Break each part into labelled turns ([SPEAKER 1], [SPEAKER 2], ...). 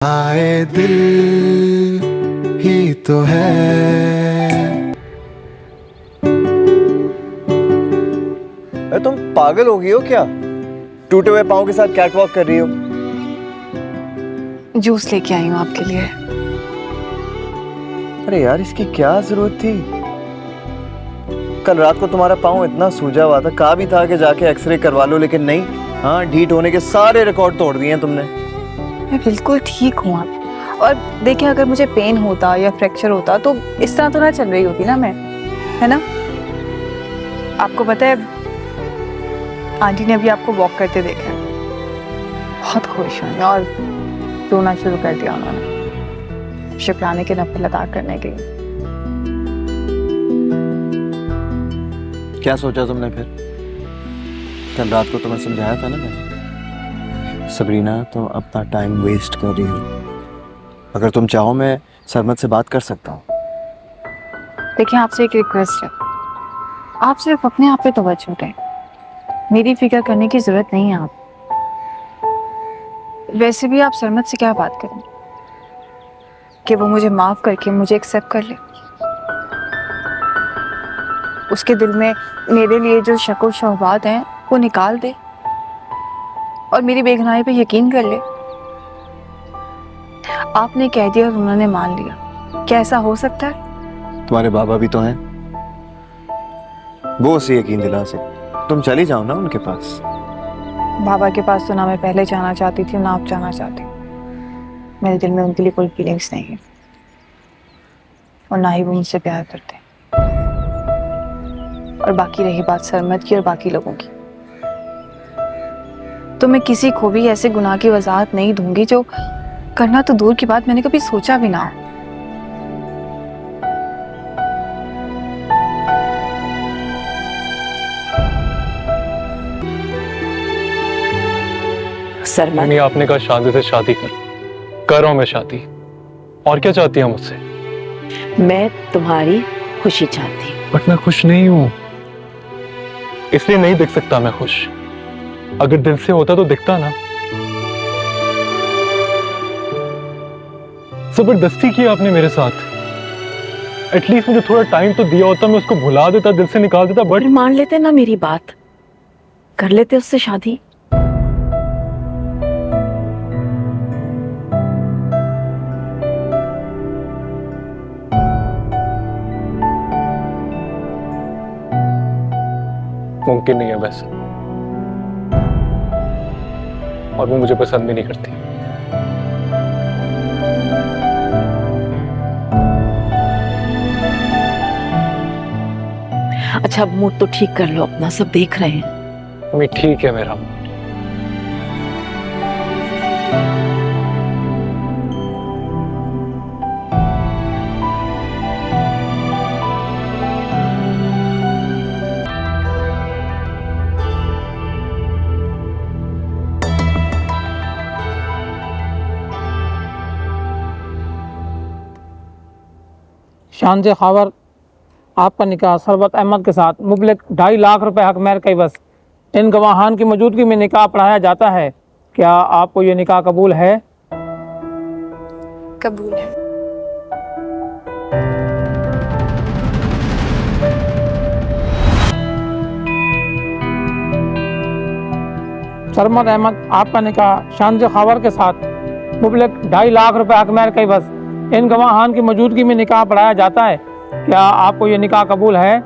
[SPEAKER 1] आए दिल ही तो है।
[SPEAKER 2] अरे तुम पागल हो गई हो क्या? टूटे हुए पाँव के साथ कैटवॉक कर रही हो।
[SPEAKER 3] जूस लेके आई हूँ आपके लिए।
[SPEAKER 2] अरे यार इसकी क्या जरूरत थी? कल रात को तुम्हारा पाँव इतना सूजा हुआ था, कहा भी था कि जाके एक्सरे करवा लो, लेकिन नहीं। हाँ, ढीठ होने के सारे रिकॉर्ड तोड़ दिए हैं तुमने।
[SPEAKER 3] मैं बिल्कुल ठीक हूँ आप। और देखिए, अगर मुझे पेन होता या फ्रैक्चर होता तो इस तरह तो ना चल रही होती ना मैं, है ना? आपको पता है, आंटी ने अभी आपको वॉक करते देखा है, बहुत खुश हुई और रोना शुरू कर दिया उन्होंने, शुक्राने के नफल अदा करने के लिए।
[SPEAKER 2] क्या सोचा तुमने फिर? कल रात को तुम्हें समझाया था ना मैंने, सबरीना तुम अपना टाइम वेस्ट कर रही हो। अगर तुम चाहो मैं सरमद से बात कर सकता हूँ।
[SPEAKER 3] देखिए, आपसे एक रिक्वेस्ट है, आप सिर्फ अपने आप पे तवज्जो दें, मेरी फिक्र करने की जरूरत नहीं है आप। वैसे भी आप सरमद से क्या बात करें कि वो मुझे माफ करके मुझे एक्सेप्ट कर ले। उसके दिल में मेरे लिए जो शक व शुबहात हैं वो निकाल दे और मेरी बेगुनाही पे यकीन कर ले। आपने कह दिया और उन्होंने मान लिया, क्या ऐसा हो सकता है?
[SPEAKER 2] तुम्हारे बाबा भी तो हैं, वो उसे यकीन दिला सकते। तुम चली जाओ ना उनके पास।
[SPEAKER 3] बाबा के पास तो ना मैं पहले जाना चाहती थी ना आप जाना चाहती। मेरे दिल में उनके लिए कोई फीलिंग्स नहीं है और ना ही वो मुझसे प्यार करते। और बाकी रही बात सरमद की और बाकी लोगों की, तो मैं किसी को भी ऐसे गुनाह की वजाहत नहीं दूंगी जो करना तो दूर की बात मैंने कभी सोचा भी ना हो।
[SPEAKER 4] सरमद,
[SPEAKER 5] नहीं, आपने कहा शादी से शादी कर रहा हूं मैं शादी। और क्या चाहती है मुझसे?
[SPEAKER 4] मैं तुम्हारी खुशी चाहती हूँ।
[SPEAKER 5] बट मैं खुश नहीं हूं, इसलिए नहीं दिख सकता मैं खुश। अगर दिल से होता तो दिखता ना। जबरदस्ती की आपने मेरे साथ। एटलीस्ट मुझे थोड़ा टाइम तो दिया होता, मैं उसको भुला देता, दिल से निकाल देता। बट
[SPEAKER 4] मान लेते ना मेरी बात, कर लेते उससे शादी।
[SPEAKER 5] मुमकिन नहीं है वैसे, और वो मुझे पसंद भी नहीं करती।
[SPEAKER 4] अच्छा, अब मूड तो ठीक कर लो अपना, सब देख रहे हैं।
[SPEAKER 5] मैं ठीक है मेरा।
[SPEAKER 6] शान से खबर, आपका निकाह सरबत अहमद के साथ मुबलिक 2.5 लाख रुपए हक महर के बस इन गवाहान की मौजूदगी में निकाह पढ़ाया जाता है। क्या आपको ये निकाह कबूल है?
[SPEAKER 3] कबूल है।
[SPEAKER 6] सरमद अहमद, आपका निकाह शान से खबर के साथ मुबलिक 2.5 लाख रुपए हक महर के बस इन गवाहान की मौजूदगी में निकाह पढ़ाया जाता है। क्या आपको ये निकाह कबूल है?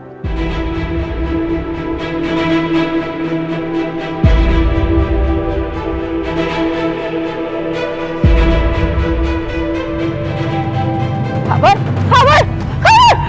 [SPEAKER 3] खबर खबर खबर।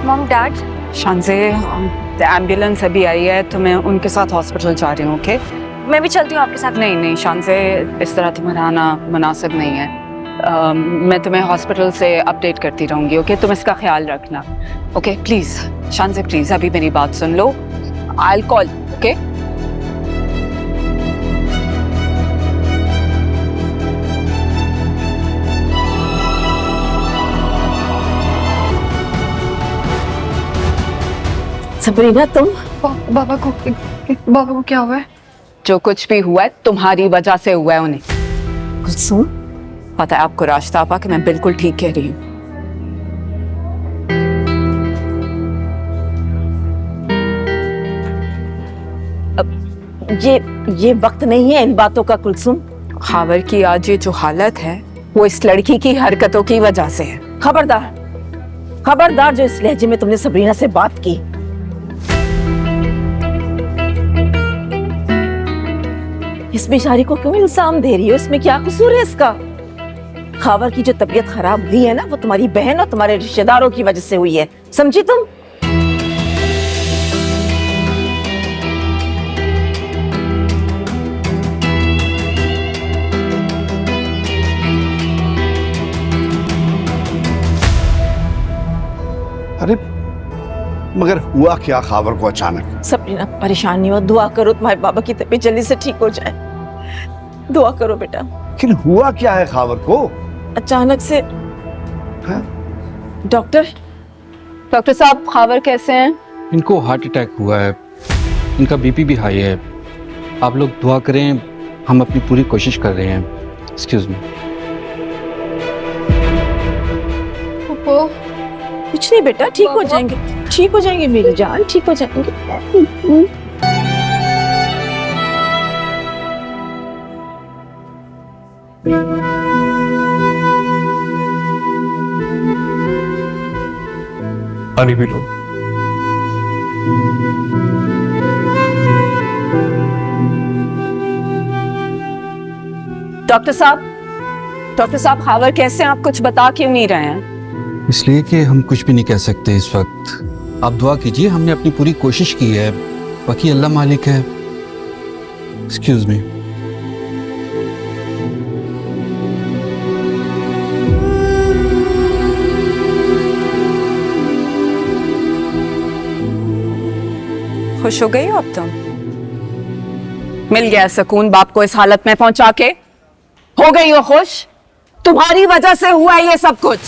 [SPEAKER 3] मॉम डैड,
[SPEAKER 7] शान से एम्बुलेंस अभी आई है तो मैं उनके साथ हॉस्पिटल जा रही हूँ। ओके,
[SPEAKER 4] मैं भी चलती हूँ आपके साथ।
[SPEAKER 3] नहीं नहीं शान से, इस तरह तुम्हारा आना मुनासिब नहीं है। मैं तुम्हें हॉस्पिटल से अपडेट करती रहूँगी, ओके? तुम इसका ख्याल रखना, ओके? प्लीज़ शान से, प्लीज़ अभी मेरी बात सुन लो। I will call, okay?
[SPEAKER 4] Sabrina तुम?
[SPEAKER 7] बाबा को क्या हुआ है?
[SPEAKER 3] जो कुछ भी हुआ है तुम्हारी वजह से हुआ है उन्हें।
[SPEAKER 4] कुलसुम,
[SPEAKER 3] पता है आपको रास्ता आपा कि मैं बिल्कुल ठीक कह रही हूँ।
[SPEAKER 4] ये वक्त नहीं है इन बातों का कुलसुम।
[SPEAKER 3] खावर की आज ये जो हालत है वो इस लड़की की हरकतों की वजह से है।
[SPEAKER 4] खबरदार, खबरदार जो इस लहजे में तुमने सबरीना से बात की। इस बेचारी को क्यों इल्जाम दे रही हो? इसमें क्या कसूर है इसका? खावर की जो तबीयत खराब हुई है ना, वो तुम्हारी बहन और तुम्हारे रिश्तेदारों की वजह से हुई है, समझी तुम?
[SPEAKER 8] अरे मगर हुआ क्या खावर को अचानक?
[SPEAKER 4] सबरीना परेशान नहीं हो, दुआ करो तुम्हारे बाबा की तबीयत जल्दी से ठीक हो जाए। दुआ करो बेटा।
[SPEAKER 8] लेकिन हुआ क्या है खावर को?
[SPEAKER 4] अचानक से
[SPEAKER 8] हाँ?
[SPEAKER 3] डॉक्टर साहब खावर कैसे हैं?
[SPEAKER 9] इनको हार्ट अटैक हुआ है, इनका बीपी भी हाई है। आप लोग दुआ करें, हम अपनी पूरी कोशिश कर रहे हैं। Excuse me.
[SPEAKER 4] कुछ नहीं बेटा, ठीक हो जाएंगे, ठीक हो जाएंगे मेरी जान, ठीक हो जाएंगे।
[SPEAKER 5] पानी पी लो।
[SPEAKER 3] डॉक्टर साहब खावर कैसे हैं? आप कुछ बता क्यों नहीं रहे हैं?
[SPEAKER 9] इसलिए कि हम कुछ भी नहीं कह सकते इस वक्त। आप दुआ कीजिए, हमने अपनी पूरी कोशिश की है, बाकी अल्लाह मालिक है। Excuse me.
[SPEAKER 3] खुश हो गई हो अब तुम? मिल गया सुकून बाप को इस हालत में पहुंचा के? हो गई हो खुश? तुम्हारी वजह से हुआ ये सब कुछ।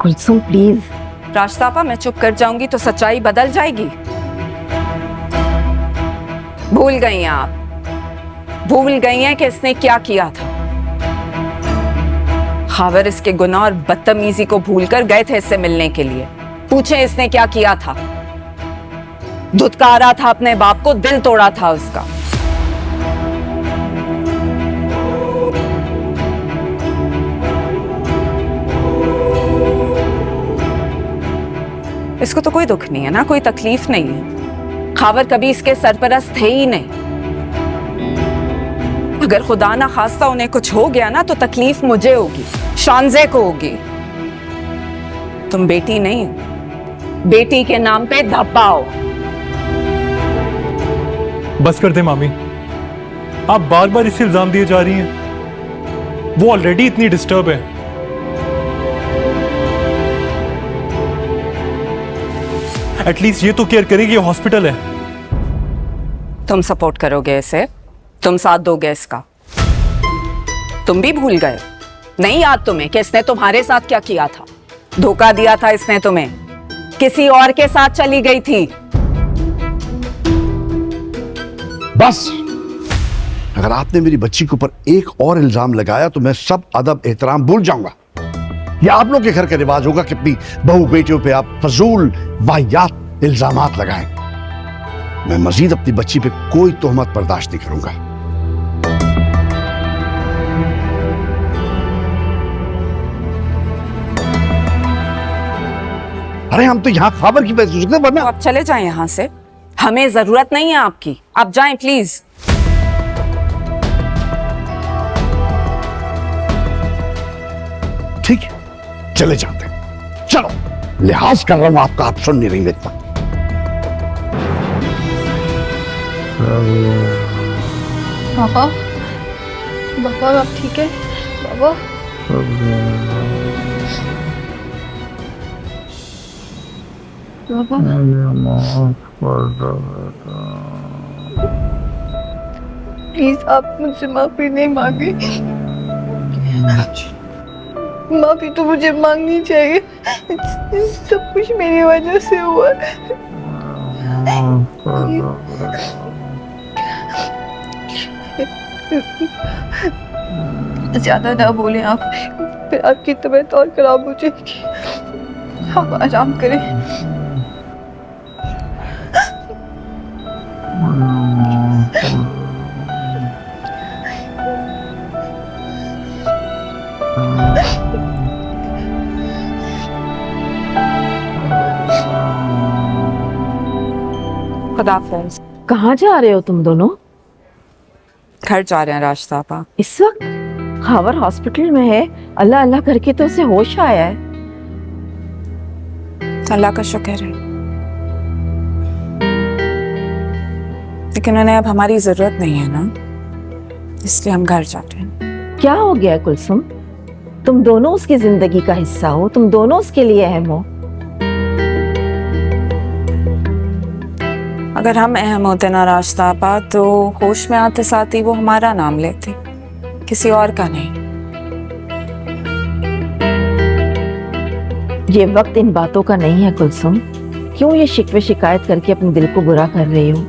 [SPEAKER 4] कुलसुम प्लीज।
[SPEAKER 3] रास्तापा मैं चुप कर जाऊंगी तो सच्चाई बदल जाएगी। भूल गई हैं आप, भूल गई हैं कि इसने क्या किया था। खावर इसके गुनाह और बदतमीजी को भूलकर गए थे इससे मिलने के लिए। पूछे इसने क्या किया था? धुतकारा था अपने बाप को, दिल तोड़ा था उसका। इसको तो कोई दुख नहीं है ना, कोई तकलीफ नहीं है। खावर कभी इसके सरपरस्त थे ही नहीं। अगर खुदा ना खास्ता उन्हें कुछ हो गया ना तो तकलीफ मुझे होगी, शानजे को होगी। तुम बेटी नहीं हो, बेटी के नाम पे धब्बा हो।
[SPEAKER 5] बस कर दे मामी, आप बार बार इसे इल्जाम दिए जा रही हैं। वो ऑलरेडी इतनी डिस्टर्ब है। एटलीस्ट ये तो केयर करेगी, ये हॉस्पिटल है।
[SPEAKER 3] तुम सपोर्ट करोगे इसे, तुम साथ दोगे इसका। तुम भी भूल गए, नहीं याद तुम्हें कि इसने तुम्हारे साथ क्या किया था? धोखा दिया था इसने तुम्हें, किसी और के साथ चली गई थी।
[SPEAKER 8] बस अगर आपने मेरी बच्ची के ऊपर एक और इल्जाम लगाया तो मैं सब अदब एहतराम भूल जाऊंगा। ये आप लोग के घर का रिवाज होगा कि अपनी बहू बेटियों पे आप फजूल वाहियात इल्जामात लगाएं। मैं मजीद अपनी बच्ची पे कोई तोहमत बर्दाश्त नहीं करूंगा। अरे हम तो यहाँ खबर की वजह से वरना
[SPEAKER 3] आप चले जाएं यहाँ से, हमें जरूरत नहीं है आपकी। आप जाएं प्लीज।
[SPEAKER 8] ठीक है, चले जाते हैं, चलो। लिहाज कर रहा हूं आपका, आप सुन नहीं रही मेरी बात।
[SPEAKER 7] पापा पापा आप ठीक है पापा? पापा प्लीज आप मुझसे माफी नहीं मांगे। माफी तो मुझे मांगनी चाहिए, सब कुछ मेरी वजह से हुआ। ज्यादा ना बोले आप, फिर आपकी तबीयत और खराब हो जाएगी। आप आराम करें।
[SPEAKER 3] खुदाफिज।
[SPEAKER 4] कहाँ जा रहे हो तुम दोनों?
[SPEAKER 3] घर जा रहे हैं रास्ता पा।
[SPEAKER 4] इस वक्त खावर हॉस्पिटल में है, अल्लाह अल्लाह करके तो उसे होश आया है।
[SPEAKER 3] अल्लाह का शुक्र है, लेकिन उन्हें अब हमारी जरूरत नहीं है ना, इसलिए हम घर जा रहे हैं।
[SPEAKER 4] क्या हो गया है कुलसुम? तुम दोनों उसकी जिंदगी का हिस्सा हो, तुम दोनों उसके लिए अहम हो।
[SPEAKER 3] अगर हम अहम होते ना रास्ता पा, तो होश में आते साथ ही वो हमारा नाम लेते, किसी और का नहीं।
[SPEAKER 4] ये वक्त इन बातों का नहीं है कुलसुम। क्यों ये शिकवे शिकायत करके अपने दिल को बुरा कर रही हो?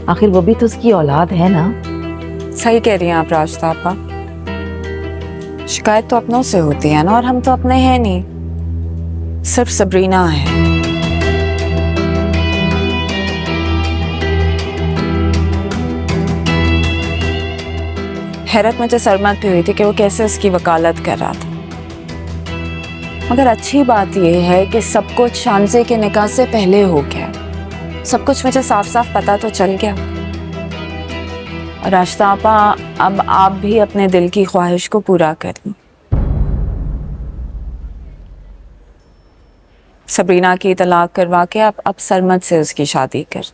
[SPEAKER 4] आखिर वो भी तो उसकी औलाद है ना।
[SPEAKER 3] सही कह रही हैं आप रास्ता पा, शिकायत तो अपनों से होती है ना, और हम तो अपने हैं नहीं, सिर्फ सबरीना है। हैरत मुझे सरमत भी हुई थी कि वो कैसे उसकी वकालत कर रहा था, मगर अच्छी बात यह है कि सब कुछ शानजे के निकाह से पहले हो गया। सब कुछ मुझे साफ साफ पता तो चल गया। रास्ता आपा, अब आप भी अपने दिल की ख्वाहिश को पूरा कर ली। सबरीना की तलाक करवा के आप अब सरमत से उसकी शादी कर।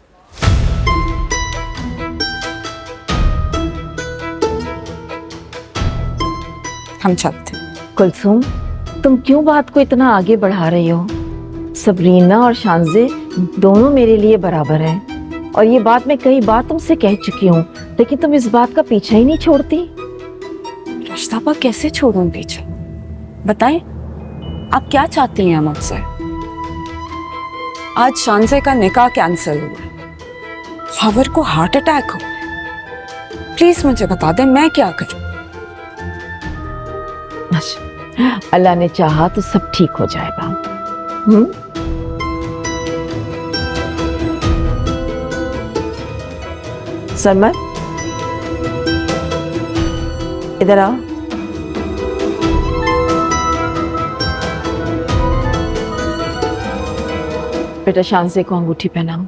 [SPEAKER 3] हम चलते।
[SPEAKER 4] कुलसुम, तुम क्यों बात को इतना आगे बढ़ा रही हो? सबरीना और शानजे दोनों मेरे लिए बराबर हैं, और ये बात मैं कई बार तुमसे कह चुकी हूँ, लेकिन तुम इस बात का पीछा ही नहीं छोड़ती।
[SPEAKER 3] रास्ता कैसे छोड़ूं पीछे? बताएं, आप क्या चाहती हैं मुझसे? आज शानजे का निकाह कैंसिल हुआ, खावर को हार्ट अटैक हो, प्लीज मुझे बता दें मैं क्या करूं?
[SPEAKER 4] अल्लाह ने चाहा तो सब ठीक हो जाएगा। सरमत, इधर आओ। बेटा शानजे को अंगूठी पहनाओ।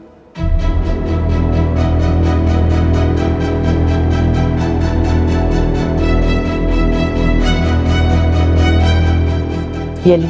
[SPEAKER 4] ये लो।